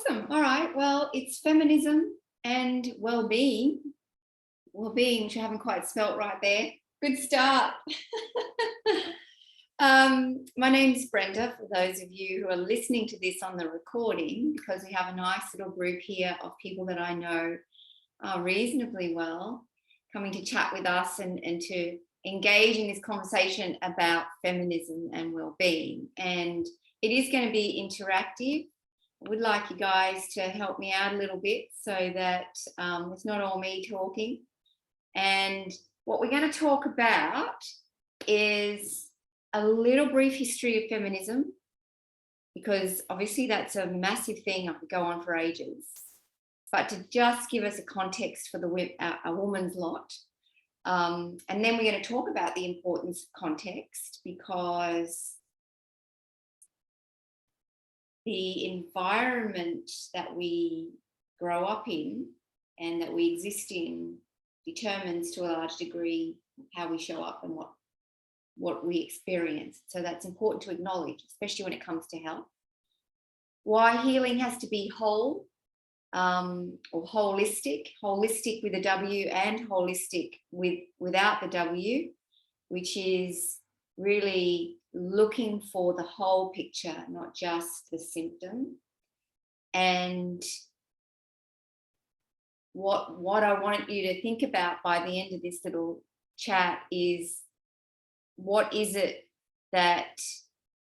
Awesome. All right. Well, it's feminism and well-being. Well-being, which I haven't quite spelt right there. Good start. My name's Brenda, for those of you who are listening to this on the recording, because we have a nice little group here of people that I know reasonably well coming to chat with us and to engage in this conversation about feminism and well-being. And it is going to be interactive. I would like you guys to help me out a little bit so that it's not all me talking. And what we're going to talk about is a little brief history of feminism, because obviously that's a massive thing. I could go on for ages. But to just give us a context for a woman's lot. And then we're going to talk about the importance of context, because the environment that we grow up in and that we exist in determines to a large degree how we show up and what we experience. So that's important to acknowledge, especially when it comes to health. Why healing has to be whole or holistic with a W, and holistic without the W, which is really looking for the whole picture, not just the symptom. And what I want you to think about by the end of this little chat is, what is it that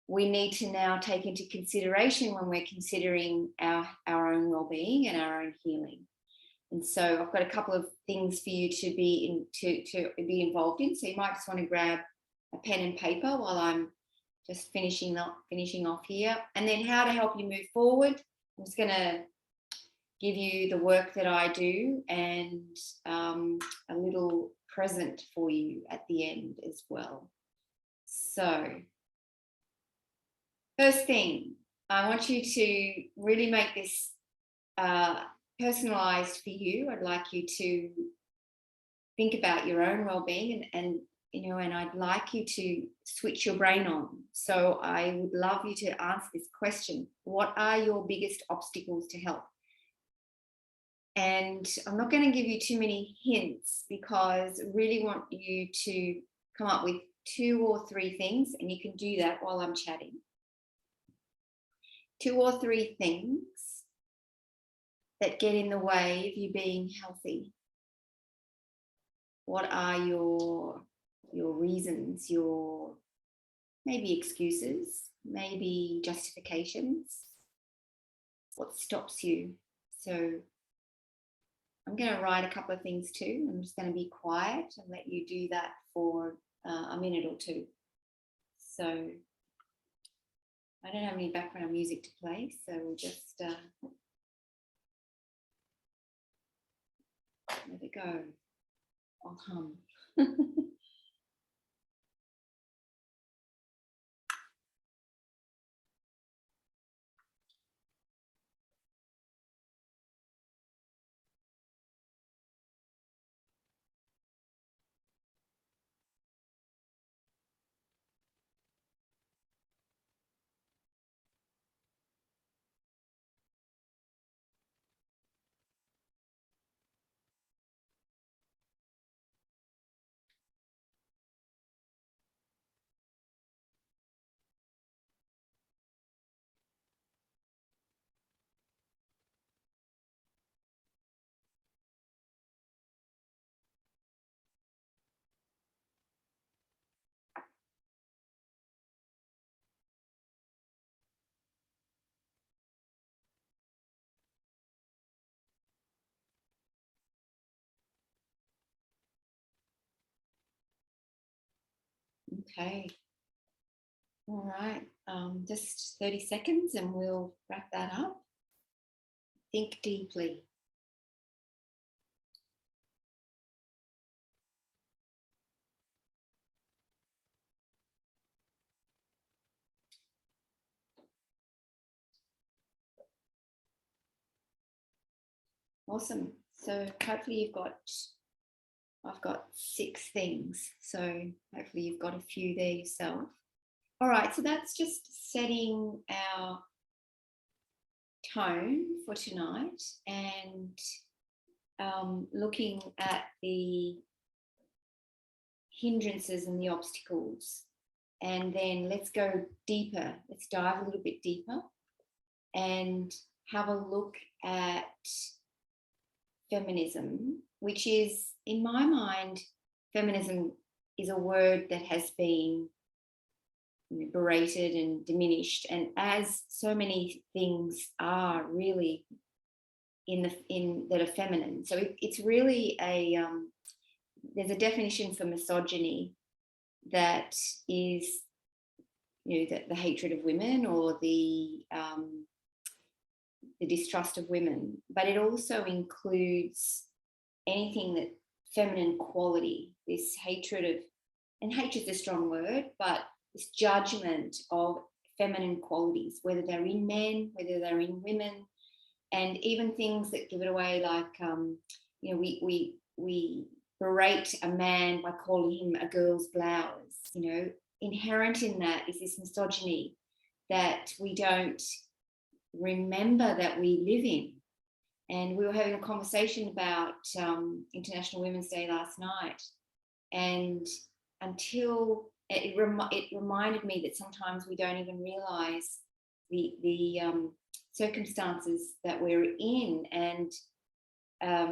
we need to now take into consideration when we're considering our own well-being and our own healing. And so I've got a couple of things for you to be involved in. So you might just want to grab a pen and paper while I'm just finishing off here. And then how to help you move forward. I'm just going to give you the work that I do and a little present for you at the end as well. So first thing, I want you to really make this personalized for you. I'd like you to think about your own well-being and I'd like you to switch your brain on. So I would love you to answer this question: what are your biggest obstacles to health? And I'm not going to give you too many hints, because I really want you to come up with 2 or 3 things, and you can do that while I'm chatting. 2 or 3 things that get in the way of you being healthy. What are your reasons, your maybe excuses, maybe justifications? What stops you? So I'm going to write a couple of things too. I'm just going to be quiet and let you do that for a minute or 2. So I don't have any background music to play, so we'll just let it go. I'll hum. Okay. All right. Just 30 seconds and we'll wrap that up. Think deeply. Awesome. So hopefully I've got 6 things. So hopefully you've got a few there yourself. All right, so that's just setting our tone for tonight, and looking at the hindrances and the obstacles. And then let's go deeper. Let's dive a little bit deeper and have a look at feminism, which is, in my mind, feminism is a word that has been berated and diminished, and as so many things are really in that are feminine. So it's really there's a definition for misogyny that is, the hatred of women, or the distrust of women, but it also includes anything that feminine quality, this hatred of, and hatred's a strong word, but this judgment of feminine qualities, whether they're in men, whether they're in women, and even things that give it away, like we berate a man by calling him a girl's blouse. Inherent in that is this misogyny that we don't remember that we live in. And we were having a conversation about International Women's Day last night, and until it reminded me that sometimes we don't even realise the circumstances that we're in, and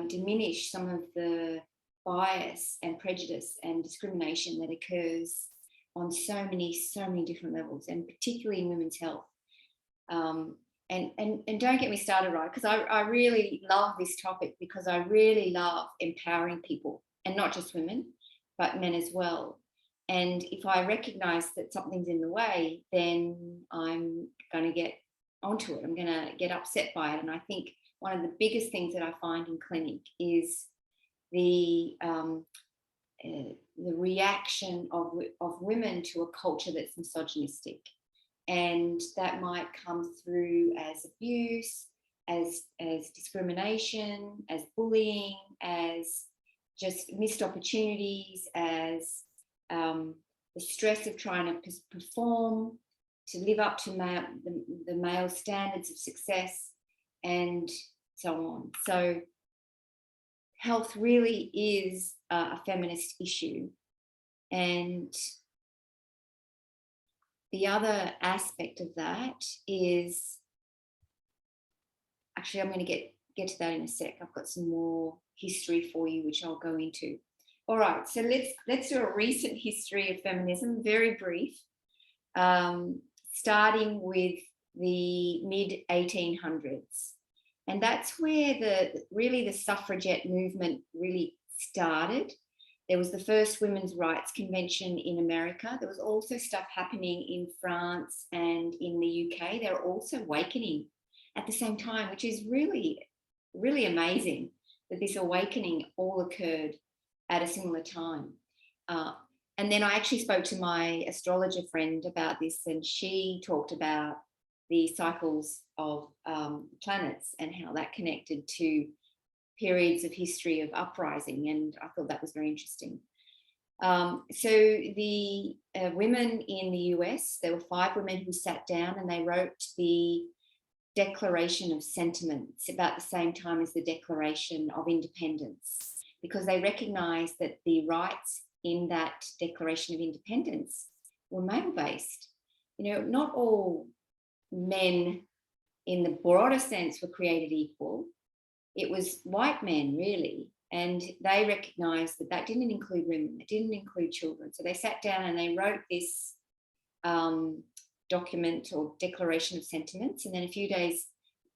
diminish some of the bias and prejudice and discrimination that occurs on so many different levels, and particularly in women's health. And don't get me started, right? Because I really love this topic, because I really love empowering people, and not just women, but men as well. And if I recognise that something's in the way, then I'm going to get onto it. I'm going to get upset by it. And I think one of the biggest things that I find in clinic is the reaction of women to a culture that's misogynistic. And that might come through as abuse, as discrimination, as bullying, as just missed opportunities, as the stress of trying to perform, to live up to the male standards of success, and so on. So health really is a feminist issue. And the other aspect of that is, actually, I'm going to get to that in a sec. I've got some more history for you, which I'll go into. All right, so let's do a recent history of feminism, very brief, starting with the mid-1800s. And that's where the suffragette movement really started. There was the first Women's Rights Convention in America. There was also stuff happening in France and in the UK. They were also awakening at the same time, which is really, really amazing that this awakening all occurred at a similar time. And then I actually spoke to my astrologer friend about this, and she talked about the cycles of planets and how that connected to periods of history of uprising, and I thought that was very interesting. So the women in the US, there were 5 women who sat down and they wrote the Declaration of Sentiments about the same time as the Declaration of Independence, because they recognised that the rights in that Declaration of Independence were male-based. Not all men in the broader sense were created equal. It was white men, really, and they recognised that that didn't include women, it didn't include children. So they sat down and they wrote this document or Declaration of Sentiments, and then a few days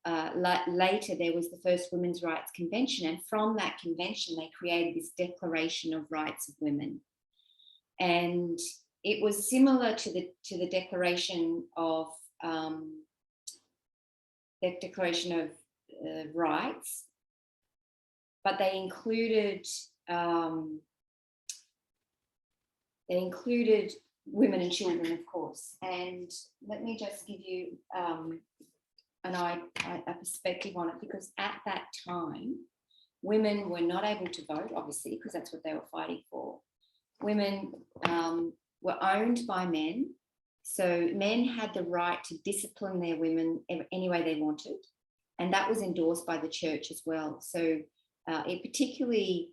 later there was the first Women's Rights Convention, and from that convention they created this Declaration of Rights of Women. And it was similar to the Declaration of Rights, but they included women and children, of course. And let me just give you a perspective on it, because at that time, women were not able to vote, obviously, because that's what they were fighting for. Women were owned by men, so men had the right to discipline their women any way they wanted. And that was endorsed by the church as well. So it particularly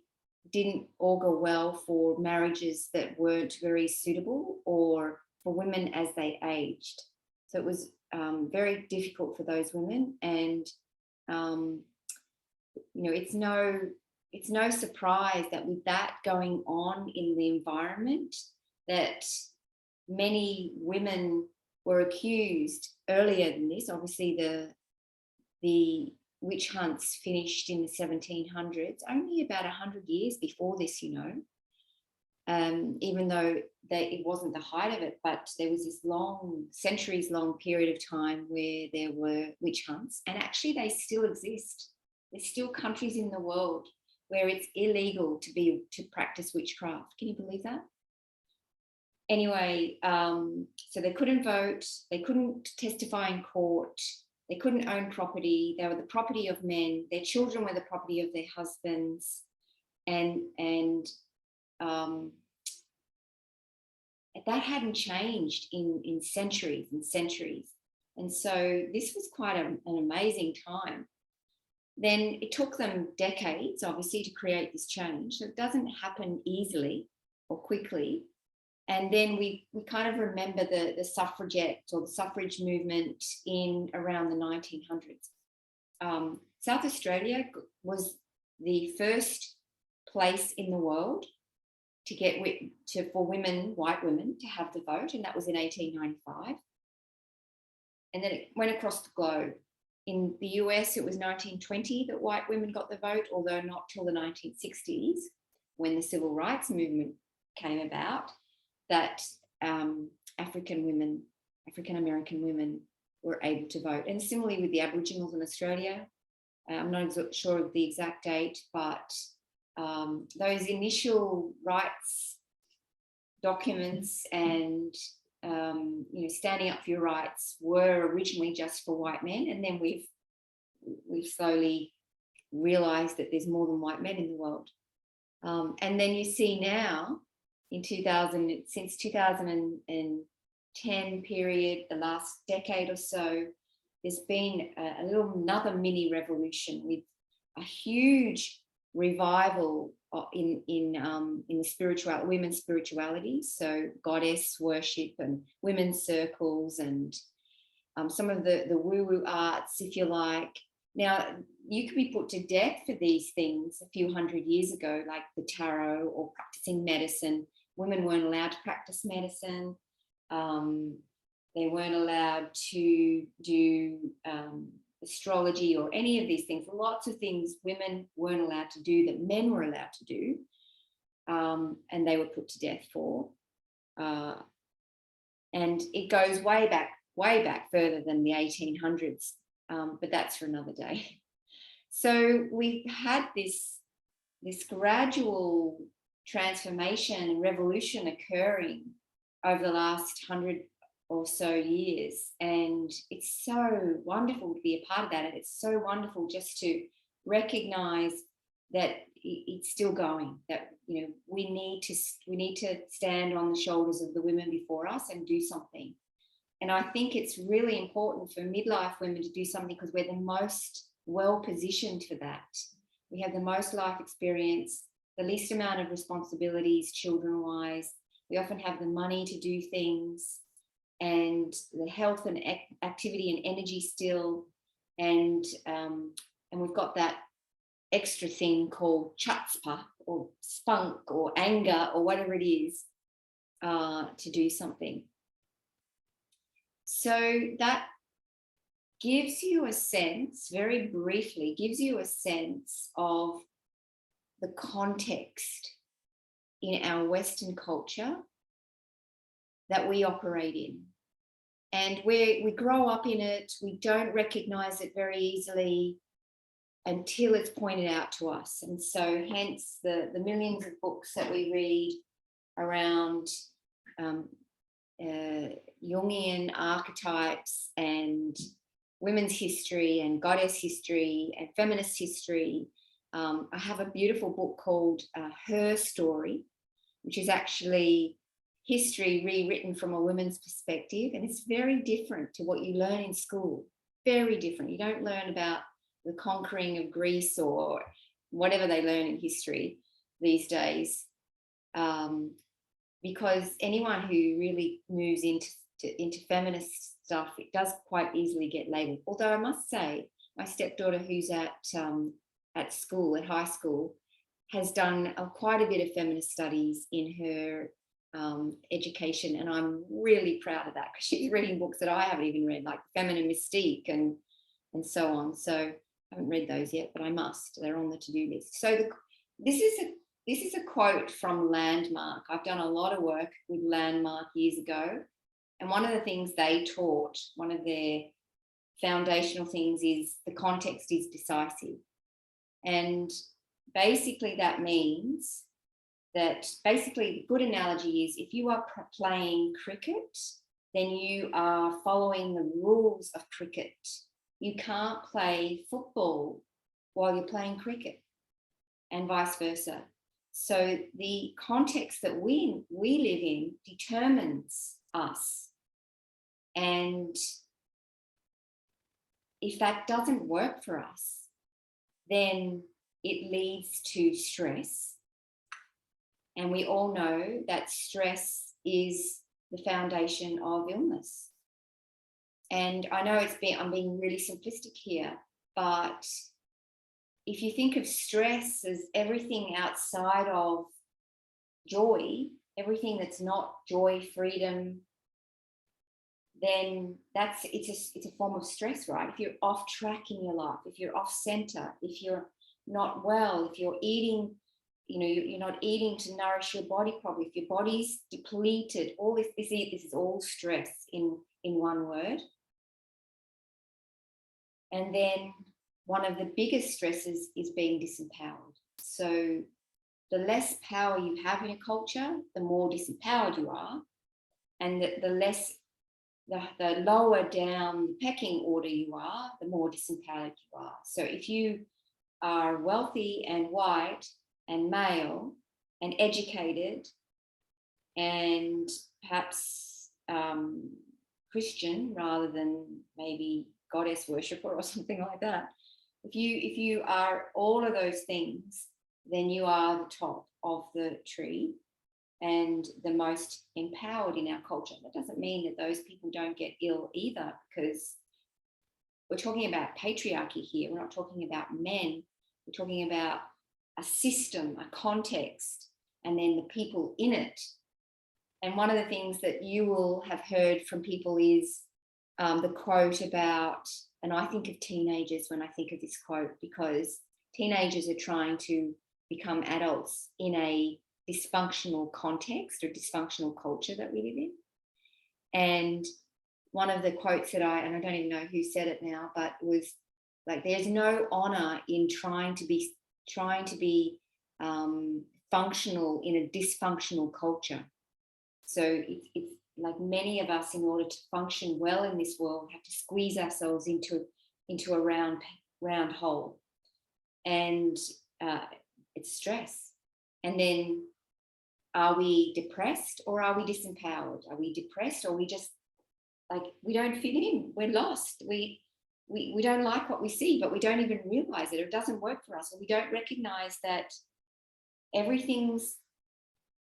didn't augur well for marriages that weren't very suitable or for women as they aged. So it was very difficult for those women. And, it's no surprise that with that going on in the environment, that many women were accused earlier than this. Obviously, the witch hunts finished in the 1700s, only about 100 years before this, even though it wasn't the height of it, but there was this centuries-long period of time where there were witch hunts, and actually they still exist. There's still countries in the world where it's illegal to practice witchcraft. Can you believe that? Anyway, so they couldn't vote, they couldn't testify in court, they couldn't own property, they were the property of men, their children were the property of their husbands, and that hadn't changed in centuries and centuries. And so this was quite an amazing time. Then it took them decades, obviously, to create this change. So it doesn't happen easily or quickly. And then we kind of remember the suffragettes or the suffrage movement in around the 1900s. South Australia was the first place in the world for women, white women, to have the vote, and that was in 1895. And then it went across the globe. In the US, it was 1920 that white women got the vote, although not till the 1960s, when the civil rights movement came about, that African American women were able to vote. And similarly with the Aboriginals in Australia, I'm not sure of the exact date, but those initial rights documents and standing up for your rights were originally just for white men, and then we've slowly realised that there's more than white men in the world. And then you see now, since 2010 period, the last decade or so, there's been another mini revolution with a huge revival in the spiritual women's spirituality, so goddess worship and women's circles and some of the woo-woo arts, if you like. Now, you could be put to death for these things a few hundred years ago, like the tarot or practicing medicine. Women weren't allowed to practice medicine. They weren't allowed to do astrology or any of these things. Lots of things women weren't allowed to do that men were allowed to do, and they were put to death for. And it goes way back further than the 1800s, but that's for another day. So we've had this gradual transformation and revolution occurring over the last 100 or so years, and it's so wonderful to be a part of that. And it's so wonderful just to recognize that it's still going, that we need to stand on the shoulders of the women before us and do something. And I think it's really important for midlife women to do something, because we're the most well positioned for that. We have the most life experience, the least amount of responsibilities children wise. We often have the money to do things, and the health and activity and energy still, and we've got that extra thing called chutzpah or spunk or anger or whatever it is to do something. So that gives you a sense, very briefly, of the context in our Western culture that we operate in. And we grow up in it, we don't recognize it very easily until it's pointed out to us. And so hence the millions of books that we read around Jungian archetypes and women's history and goddess history and feminist history. I have a beautiful book called Her Story, which is actually history rewritten from a woman's perspective, and it's very different to what you learn in school. Very different. You don't learn about the conquering of Greece or whatever they learn in history these days. Because anyone who really moves into feminist stuff, it does quite easily get labelled. Although I must say, my stepdaughter, who's at school, at high school, has done quite a bit of feminist studies in her education, and I'm really proud of that, because she's reading books that I haven't even read, like Feminine Mystique and so on. So I haven't read those yet, but I must. They're on the to-do list. So this is a quote from Landmark. I've done a lot of work with Landmark years ago, and one of the things they taught, one of their foundational things, is the context is decisive. And basically that means that the good analogy is, if you are playing cricket, then you are following the rules of cricket. You can't play football while you're playing cricket, and vice versa. So the context that we live in determines us. And if that doesn't work for us, then it leads to stress. And we all know that stress is the foundation of illness. And I know I'm being really simplistic here, but if you think of stress as everything outside of joy, everything that's not joy, freedom, then it's a form of stress, right? If you're off track in your life, if you're off center, if you're not well, if you're eating, you're not eating to nourish your body properly, if your body's depleted, all this is all stress in one word. And then one of the biggest stresses is being disempowered. So the less power you have in a culture, the more disempowered you are, and the lower down the pecking order you are, the more disempowered you are. So if you are wealthy and white and male and educated and perhaps Christian rather than maybe goddess worshipper or something like that, if you are all of those things, then you are the top of the tree and the most empowered in our culture. That doesn't mean that those people don't get ill either, because we're talking about patriarchy here. We're not talking about men. We're talking about a system, a context, and then the people in it. And one of the things that you will have heard from people is the quote about, and I think of teenagers when I think of this quote, because teenagers are trying to become adults in a dysfunctional context or dysfunctional culture that we live in. And one of the quotes that and I don't even know who said it now, but it was like, there's no honor in trying to be functional in a dysfunctional culture. So it's like, many of us, in order to function well in this world, have to squeeze ourselves into a round hole, and it's stress. And then, are we depressed or are we disempowered? Are we depressed, or we just like, we don't fit in? We're lost. We don't like what we see, but we don't even realize it. It doesn't work for us, or we don't recognize that everything's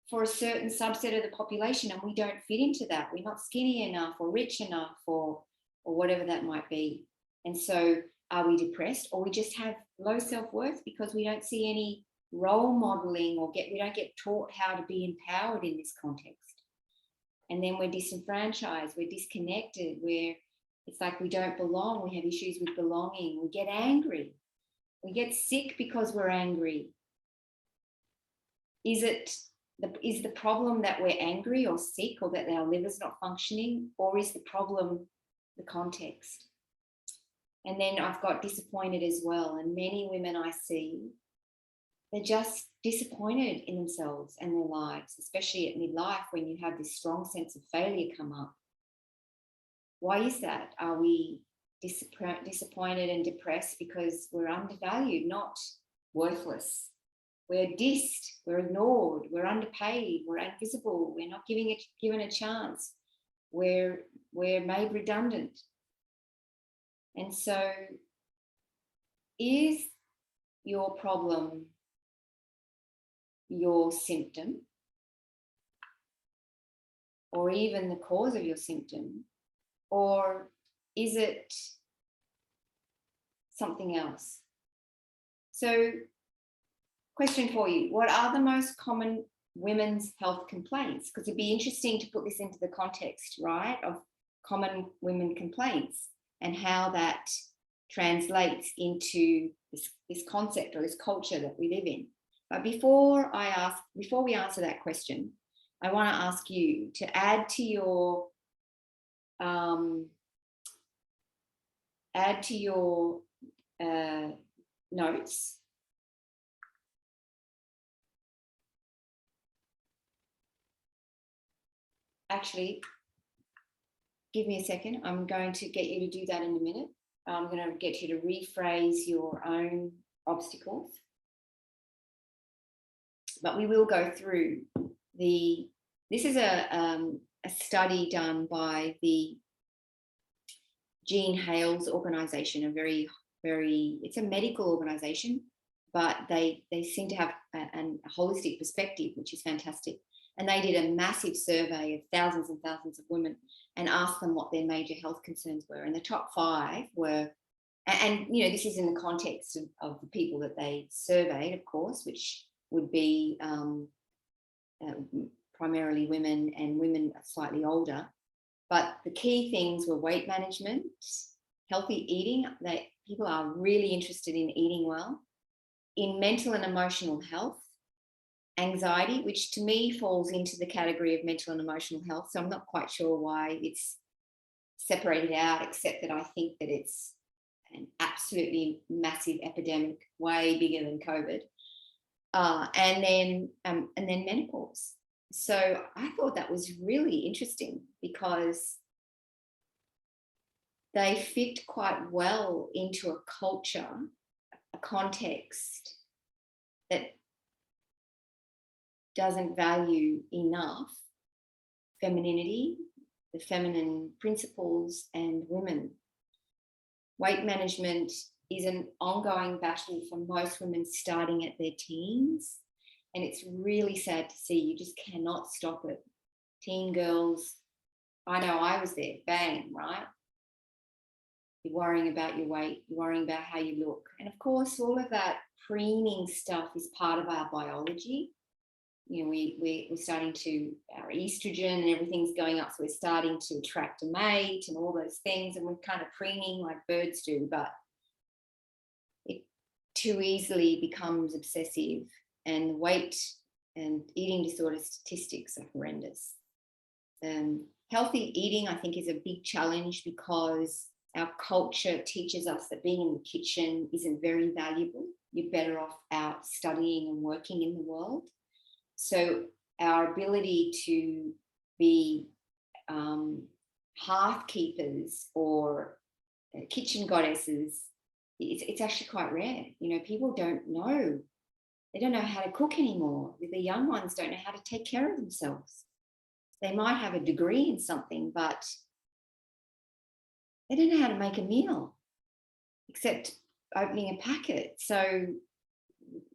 for a certain subset of the population and we don't fit into that. We're not skinny enough or rich enough or whatever that might be. And so are we depressed, or we just have low self-worth because we don't see any role modeling, or we don't get taught how to be empowered in this context? And then we're disenfranchised, we're disconnected, it's like we don't belong, we have issues with belonging, we get angry, we get sick because we're angry. Is the problem that we're angry or sick, or that our liver's not functioning, or is the problem the context? And then I've got disappointed as well. And many women I see, they're just disappointed in themselves and their lives, especially at midlife, when you have this strong sense of failure come up. Why is that? Are we disappointed and depressed because we're undervalued, not worthless? We're dissed, we're ignored, we're underpaid, we're invisible, we're not given a chance, we're made redundant. And so is your problem your symptom, or even the cause of your symptom, or is it something else? So, question for you, what are the most common women's health complaints? Because it'd be interesting to put this into the context, right, of common women complaints and how that translates into this concept or this culture that we live in. But before we answer that question, I want to ask you to add to your notes actually, give me a second. I'm going to get you to do that in a minute. I'm going to get you to rephrase your own obstacles. But we will go through this is a study done by the Jean Hale's organization, it's a medical organization, but they seem to have a holistic perspective, which is fantastic. And they did a massive survey of thousands and thousands of women and asked them what their major health concerns were. And the top 5 were, and you know, this is in the context of the people that they surveyed, of course, which would be primarily women and women slightly older. But the key things were weight management, healthy eating. People are really interested in eating well, in mental and emotional health, anxiety, which to me falls into the category of mental and emotional health. So I'm not quite sure why it's separated out, except that I think that it's an absolutely massive epidemic, way bigger than COVID. And then menopause. So I thought that was really interesting because they fit quite well into a culture, a context that doesn't value enough femininity, the feminine principles, and women. Weight management is an ongoing battle for most women starting at their teens. And it's really sad to see. You just cannot stop it. Teen girls, I know I was there, bang, right? You're worrying about your weight, you're worrying about how you look. And of course, all of that preening stuff is part of our biology. You know, we're starting to, our estrogen and everything's going up. So we're starting to attract a mate and all those things. And we're kind of preening like birds do, but it too easily becomes obsessive. And weight and eating disorder statistics are horrendous. Healthy eating, I think, is a big challenge because our culture teaches us that being in the kitchen isn't very valuable. You're better off out studying and working in the world. So our ability to be hearth keepers or kitchen goddesses, it's actually quite rare. You know, people don't know. They don't know how to cook anymore. The young ones don't know how to take care of themselves. They might have a degree in something, but they don't know how to make a meal except opening a packet. So,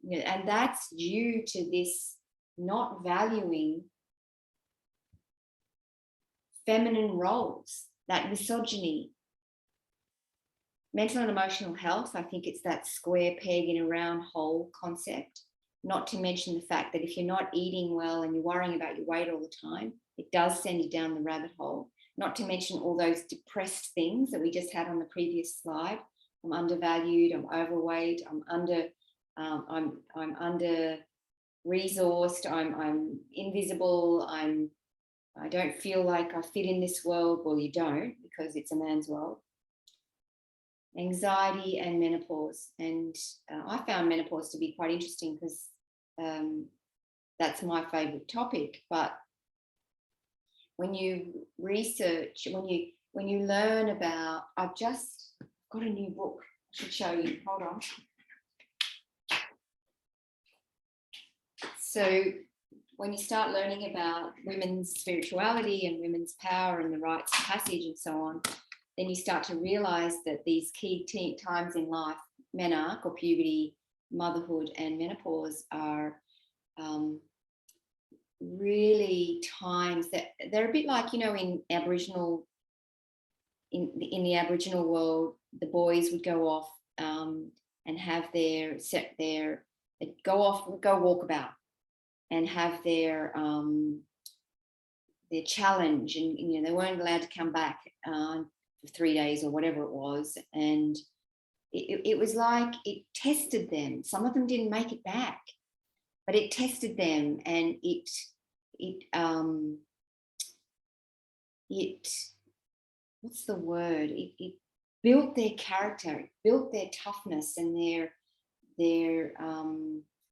you know, and that's due to this not valuing feminine roles, that misogyny. Mental and emotional health, I think it's that square peg in a round hole concept, not to mention the fact that if you're not eating well and you're worrying about your weight all the time, it does send you down the rabbit hole, not to mention all those depressed things that we just had on the previous slide. I'm undervalued, I'm overweight, I'm under resourced, I'm invisible, I don't feel like I fit in this world. Well, you don't, because it's a man's world. Anxiety and menopause. And I found menopause to be quite interesting because that's my favorite topic. But when you research, when you learn about, I've just got a new book I should show you. Hold on. So when you start learning about women's spirituality and women's power and the rites of passage and so on, then you start to realize that these key times in life, menarche or puberty, motherhood, and menopause are really times that they're a bit like, you know, in Aboriginal, in the Aboriginal world, the boys would go off and have their go walkabout and have their challenge, and you know they weren't allowed to come back for 3 days or whatever it was, and it was like it tested them. Some of them didn't make it back, but it tested them, and it what's the word? It built their character, it built their toughness and their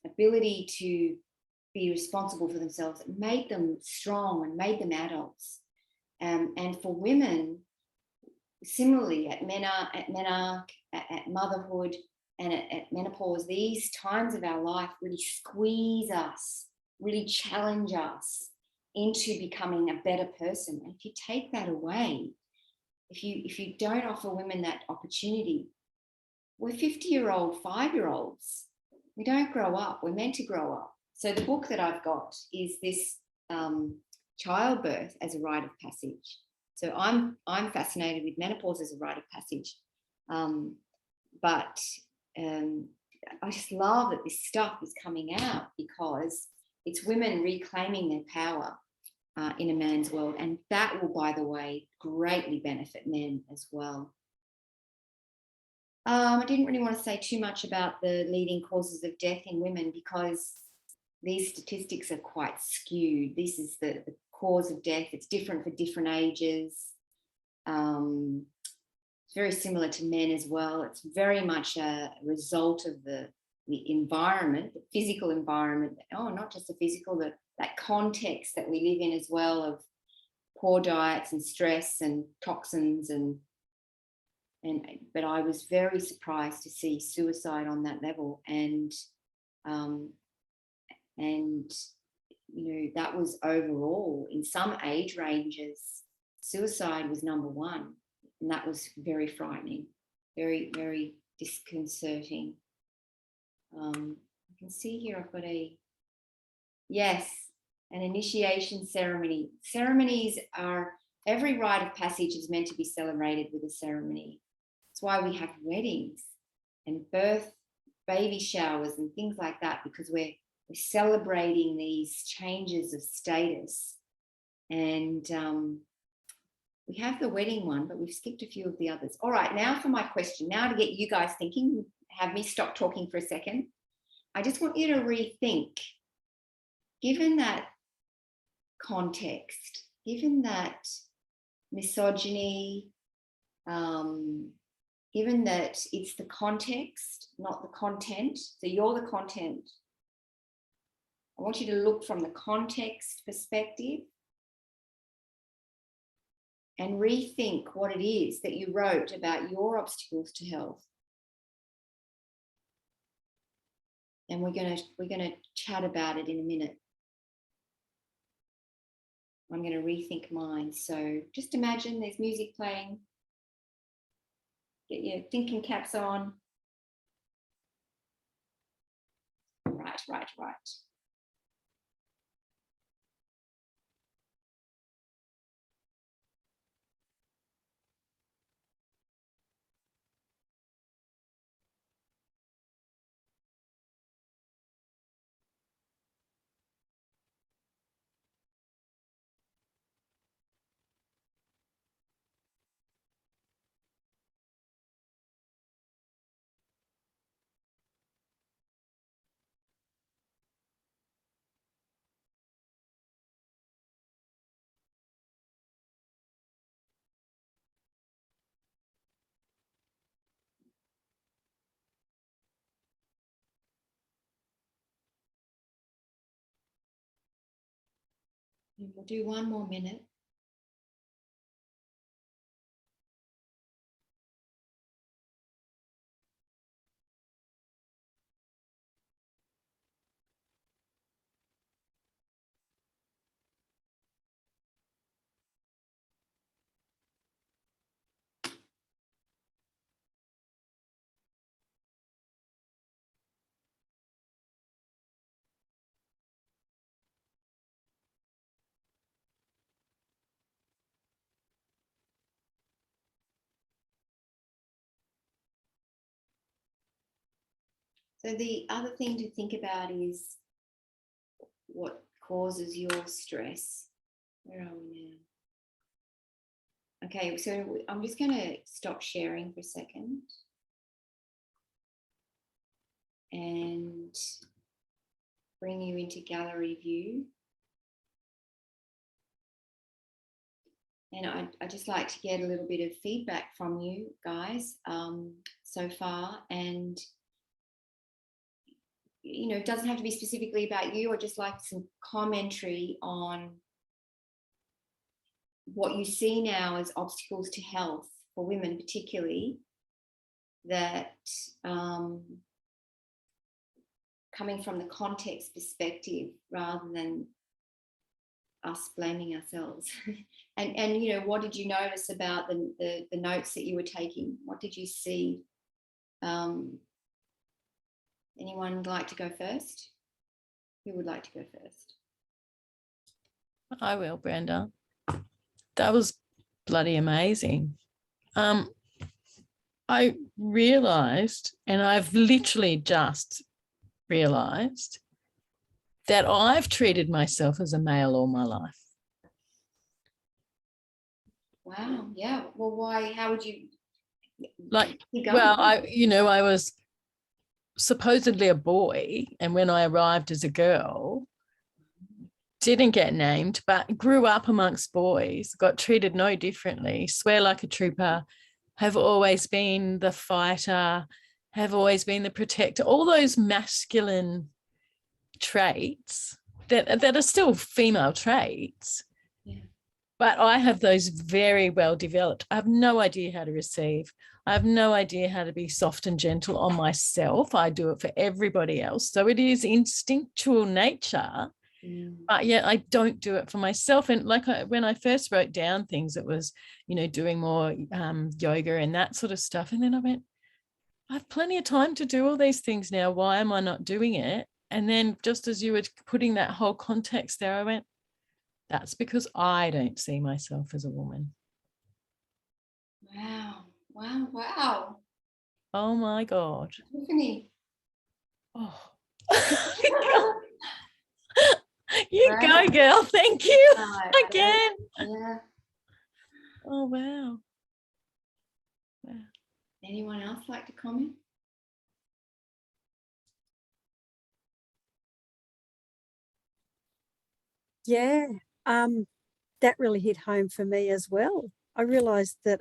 ability to be responsible for themselves. It made them strong and made them adults. And for women, similarly, at menarche, at motherhood, and at menopause, these times of our life really squeeze us, really challenge us into becoming a better person. And if you take that away, if you don't offer women that opportunity, we're 50-year-old 5-year-olds. We don't grow up. We're meant to grow up. So the book that I've got is this childbirth as a rite of passage. So I'm fascinated with menopause as a rite of passage, but I just love that this stuff is coming out because it's women reclaiming their power in a man's world, and that will, by the way, greatly benefit men as well. I didn't really want to say too much about the leading causes of death in women because these statistics are quite skewed. This is the cause of death. It's different for different ages. It's very similar to men as well. It's very much a result of the environment, the physical environment. Oh, not just the physical, that context that we live in as well, of poor diets and stress and toxins but I was very surprised to see suicide on that level, and you know, that was overall in some age ranges, suicide was number one, and that was very frightening, very, very disconcerting. I can see here I've got an initiation ceremony. Ceremonies are, every rite of passage is meant to be celebrated with a ceremony. That's why we have weddings and baby showers and things like that, because we're celebrating these changes of status. And we have the wedding one, but we've skipped a few of the others. All right, now for my question. Now to get you guys thinking, have me stop talking for a second. I just want you to rethink, given that context, given that misogyny, given that it's the context, not the content. So you're the content. I want you to look from the context perspective and rethink what it is that you wrote about your obstacles to health. And we're gonna chat about it in a minute. I'm going to rethink mine. So just imagine there's music playing. Get your thinking caps on. Right. And we'll do one more minute. So the other thing to think about is what causes your stress. Where are we now? Okay, so I'm just going to stop sharing for a second and bring you into gallery view. And I'd just like to get a little bit of feedback from you guys so far. And, you know, it doesn't have to be specifically about you. I'd just like some commentary on what you see now as obstacles to health for women particularly, that coming from the context perspective rather than us blaming ourselves. and you know, what did you notice about the notes that you were taking? What did you see? Anyone like to go first? Who would like to go first? I will, Brenda. That was bloody amazing. I realised, and I've literally just realised, that I've treated myself as a male all my life. Wow. Yeah. Well, why? How would you? Like, well, I was supposedly a boy, and when I arrived as a girl, didn't get named, but grew up amongst boys, got treated no differently, swear like a trooper, have always been the fighter, have always been the protector, all those masculine traits that are still female traits. Yeah. But I have those very well developed. I have no idea how to receive. I have no idea how to be soft and gentle on myself. I do it for everybody else. So it is instinctual nature, but yet I don't do it for myself. And like when I first wrote down things, it was, you know, doing more yoga and that sort of stuff. And then I went, I have plenty of time to do all these things now. Why am I not doing it? And then just as you were putting that whole context there, I went, that's because I don't see myself as a woman. Wow. Wow. Wow. Oh my God. Tiffany. Oh. You go, girl. Thank you again. Yeah. Oh, wow. Anyone else like to comment? Yeah, that really hit home for me as well. I realised that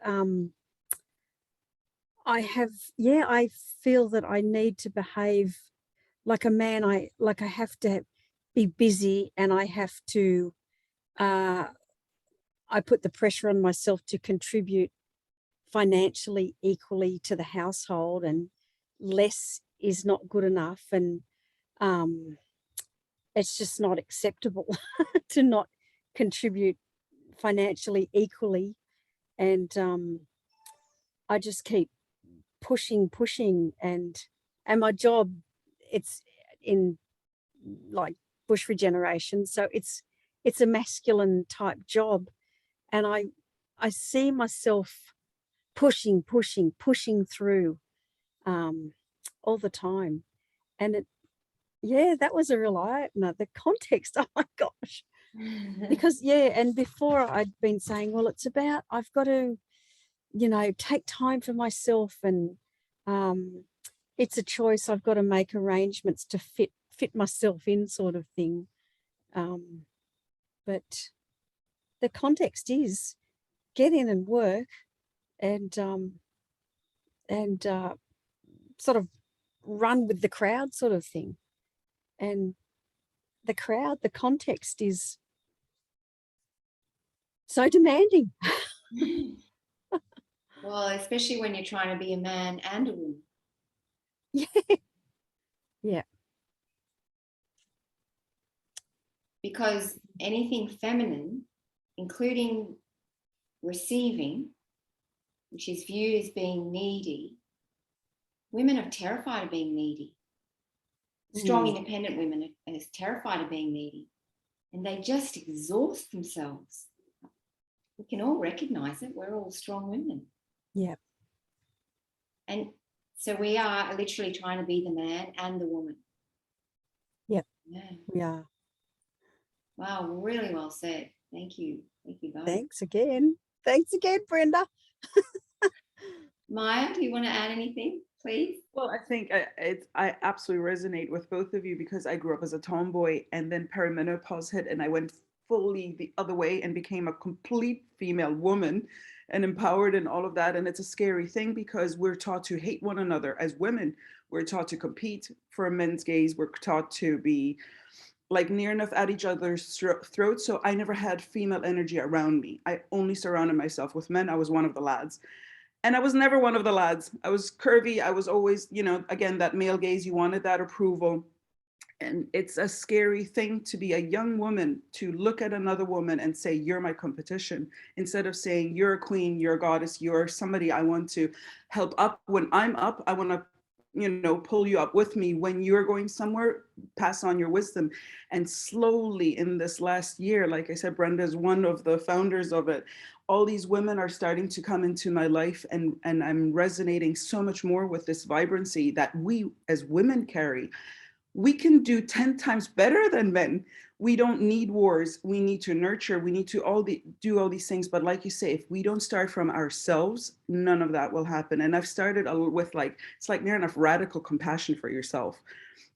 I feel that I need to behave like a man. I have to be busy, and I have to. I put the pressure on myself to contribute financially equally to the household, and less is not good enough, and it's just not acceptable to not contribute financially equally. And I just keep pushing, and my job, it's in like bush regeneration, so it's a masculine type job, and I see myself pushing through all the time. And that was a real eye-opener, the context. Oh my gosh. Because and before I'd been saying, well, it's about, I've got to, you know, take time for myself, and it's a choice. I've got to make arrangements to fit myself in, sort of thing. But the context is get in and work, and sort of run with the crowd, sort of thing. And the context is so demanding. Well, especially when you're trying to be a man and a woman. Yeah. Because anything feminine, including receiving, which is viewed as being needy, women are terrified of being needy. Strong, independent women are terrified of being needy, and they just exhaust themselves. We can all recognize it. We're all strong women. Yeah. And So we are literally trying to be the man and the woman. Yep. Yeah. We are. Wow, really well said. Thank you. Thank you both. Thanks again. Thanks again, Brenda. Maya, do you want to add anything, please? Well, I think I absolutely resonate with both of you, because I grew up as a tomboy, and then perimenopause hit and I went fully the other way and became a complete female woman and empowered and all of that. And it's a scary thing, because we're taught to hate one another as women. We're taught to compete for a men's gaze. We're taught to be like near enough at each other's throats. So I never had female energy around me. I only surrounded myself with men. I was one of the lads. And I was never one of the lads. I was curvy. I was always, you know, again, that male gaze, you wanted that approval. And it's a scary thing to be a young woman, to look at another woman and say, you're my competition, instead of saying, you're a queen, you're a goddess, you're somebody I want to help up. When I'm up, I want to, you know, pull you up with me. When you're going somewhere, pass on your wisdom. And slowly in this last year, like I said, Brenda is one of the founders of it. All these women are starting to come into my life, and I'm resonating so much more with this vibrancy that we as women carry. We can do 10 times better than men. We don't need wars. We need to nurture. We need to do all these things. But like you say, if we don't start from ourselves, none of that will happen. And I've started with it's like near enough radical compassion for yourself.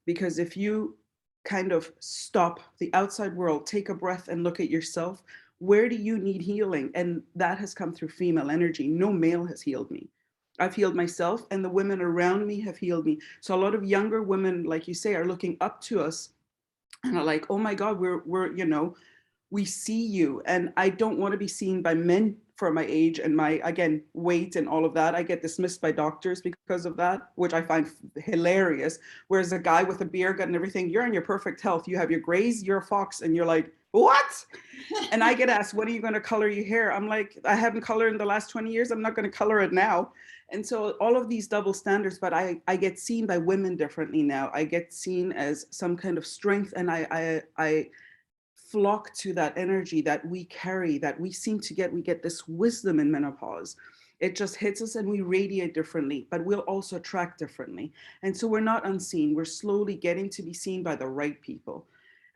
Because if you kind of stop the outside world, take a breath and look at yourself, where do you need healing? And that has come through female energy. No male has healed me. I've healed myself, and the women around me have healed me. So a lot of younger women, like you say, are looking up to us and are like, oh my God, we're, you know, we see you. And I don't want to be seen by men for my age and my, again, weight and all of that. I get dismissed by doctors because of that, which I find hilarious. Whereas a guy with a beer gut and everything, you're in your perfect health. You have your grays, you're a fox, and you're like, what? And I get asked, when are you going to color your hair? I'm like, I haven't colored in the last 20 years. I'm not going to color it now. And so all of these double standards, but I get seen by women differently now. I get seen as some kind of strength, and I flock to that energy that we carry, that we seem to get. We get this wisdom in menopause. It just hits us and we radiate differently, but we'll also attract differently. And so we're not unseen. We're slowly getting to be seen by the right people.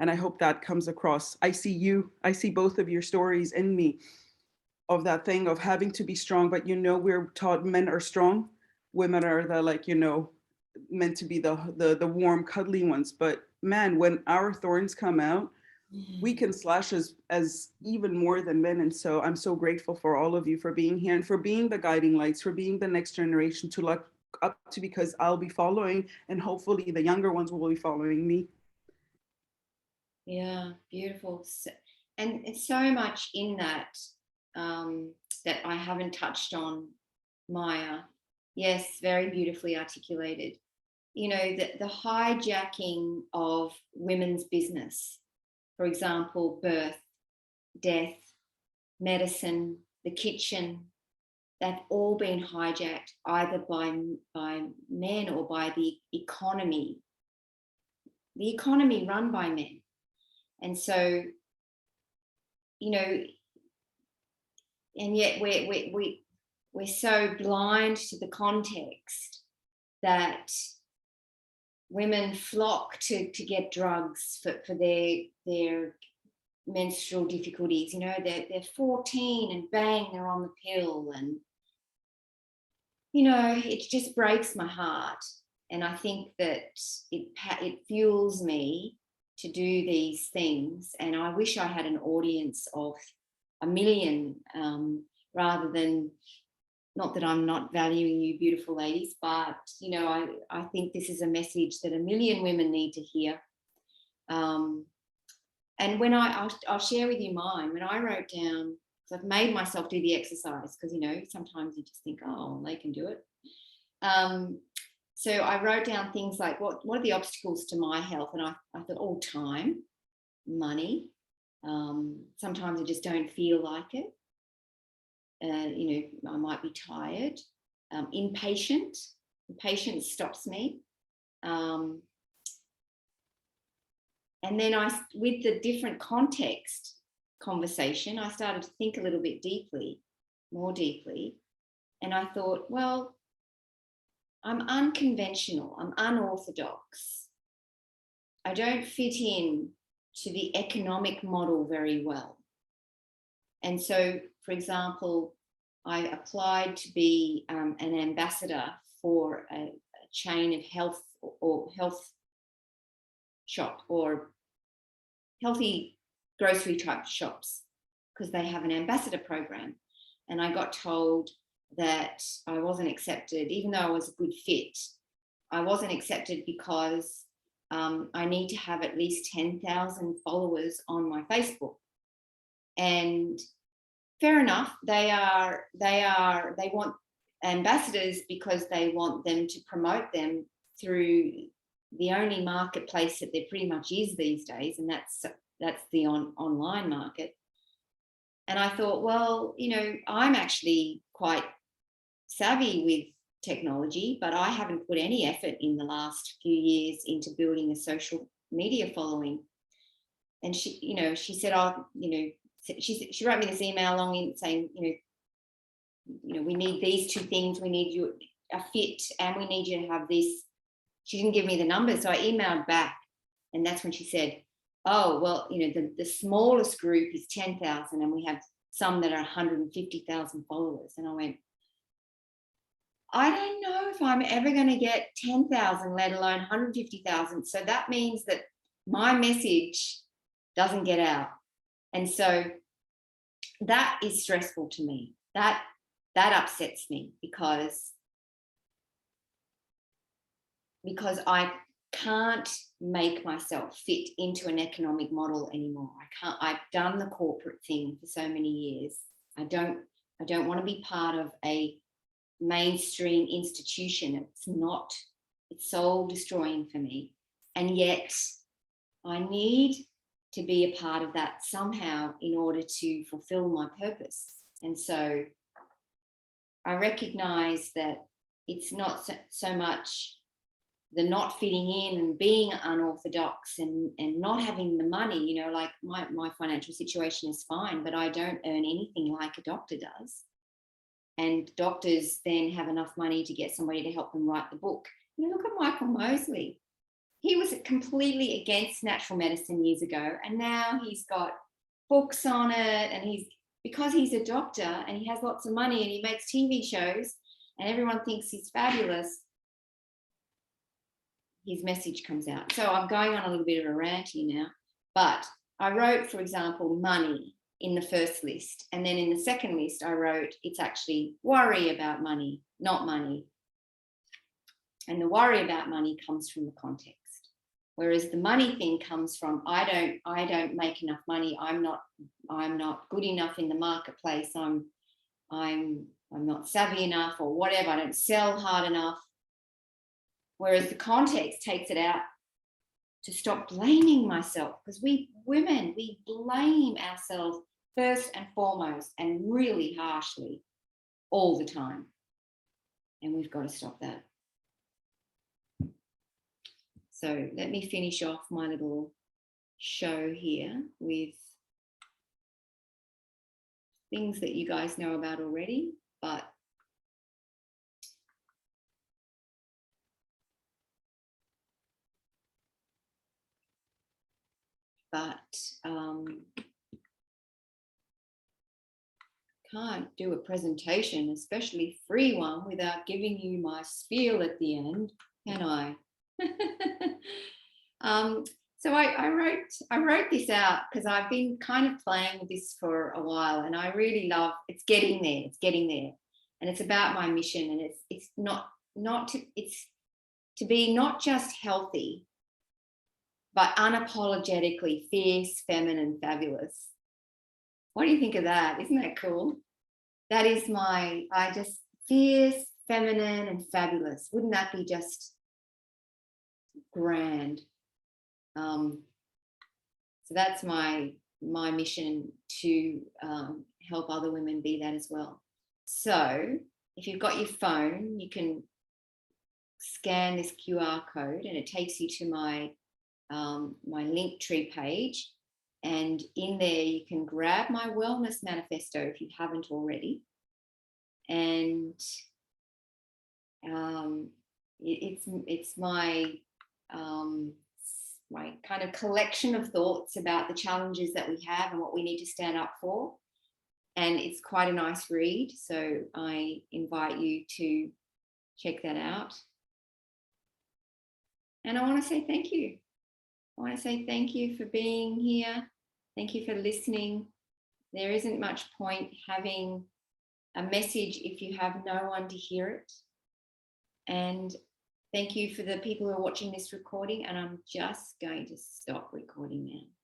And I hope that comes across. I see you, I see both of your stories in me, of that thing of having to be strong, but you know, we're taught men are strong, women are the, like, you know, meant to be the warm, cuddly ones. But man, when our thorns come out, we can slash as even more than men. And so I'm so grateful for all of you for being here and for being the guiding lights, for being the next generation to look up to, because I'll be following, and hopefully the younger ones will be following me. Yeah, beautiful. And it's so much in that that I haven't touched on, Maya. Yes, very beautifully articulated. You know, the hijacking of women's business, for example, birth, death, medicine, the kitchen, they've all been hijacked either by men or by the economy run by men. And so, you know, and yet we're so blind to the context that women flock to get drugs for their menstrual difficulties. You know, they're 14 and bang, they're on the pill. And, you know, it just breaks my heart. And I think that it fuels me to do these things. And I wish I had an audience of 1 million, rather than, not that I'm not valuing you beautiful ladies, but, you know, I think this is a message that 1 million women need to hear. And when I'll share with you mine, when I wrote down, because I've made myself do the exercise, because, you know, sometimes you just think, oh, they can do it. So I wrote down things like, what are the obstacles to my health? And I thought, oh, time, money. Sometimes I just don't feel like it. You know, I might be tired. Impatient. Impatience stops me. And then with the different context conversation, I started to think a little bit more deeply. And I thought, well, I'm unconventional, I'm unorthodox. I don't fit in to the economic model very well. And so, for example, I applied to be an ambassador for a chain of health shop or healthy grocery type shops, because they have an ambassador program. And I got told that I wasn't accepted, even though I was a good fit. I wasn't accepted because I need to have at least 10,000 followers on my Facebook. And fair enough, they want ambassadors because they want them to promote them through the only marketplace that there pretty much is these days, and that's the online market. And I thought, well, you know, I'm actually quite savvy with technology, but I haven't put any effort in the last few years into building a social media following. And she, you know, she said, oh, you know, she wrote me this email along in saying, you know, we need these two things. We need you a fit, and we need you to have this. She didn't give me the numbers, so I emailed back, and that's when she said, oh, well, you know, the smallest group is 10,000, and we have some that are 150,000 followers. And I went, I don't know if I'm ever going to get 10,000, let alone 150,000. So that means that my message doesn't get out. And so that is stressful to me. That upsets me because I can't make myself fit into an economic model anymore. I've done the corporate thing for so many years. I don't want to be part of a mainstream institution. It's soul destroying for me. And yet I need to be a part of that somehow in order to fulfill my purpose. And so I recognize that it's not so much the not fitting in and being unorthodox and not having the money, you know, like my financial situation is fine, but I don't earn anything like a doctor does. And doctors then have enough money to get somebody to help them write the book. You know, look at Michael Mosley. He was completely against natural medicine years ago, and now he's got books on it, and because he's a doctor and he has lots of money and he makes TV shows and everyone thinks he's fabulous, his message comes out. So I'm going on a little bit of a rant here now, but I wrote, for example, money in the first list. And then in the second list, I wrote, it's actually worry about money, not money. And the worry about money comes from the context. Whereas the money thing comes from, I don't make enough money. I'm not good enough in the marketplace. I'm not savvy enough or whatever. I don't sell hard enough. Whereas the context takes it out to stop blaming myself, because we women, we blame ourselves first and foremost and really harshly all the time. And we've got to stop that. So let me finish off my little show here with things that you guys know about already, but can't do a presentation, especially free one, without giving you my spiel at the end, can I? So I wrote this out because I've been kind of playing with this for a while, and I really love, it's getting there, and it's about my mission, and it's to be not just healthy, but unapologetically fierce, feminine, fabulous. What do you think of that? Isn't that cool? That is fierce, feminine, and fabulous. Wouldn't that be just grand? So that's my mission, to help other women be that as well. So if you've got your phone, you can scan this QR code and it takes you to my Linktree page, and in there you can grab my wellness manifesto if you haven't already, and it's my my kind of collection of thoughts about the challenges that we have and what we need to stand up for. And it's quite a nice read. So I invite you to check that out. And I want to say thank you. I want to say thank you for being here. Thank you for listening. There isn't much point having a message if you have no one to hear it. And thank you for the people who are watching this recording. And I'm just going to stop recording now.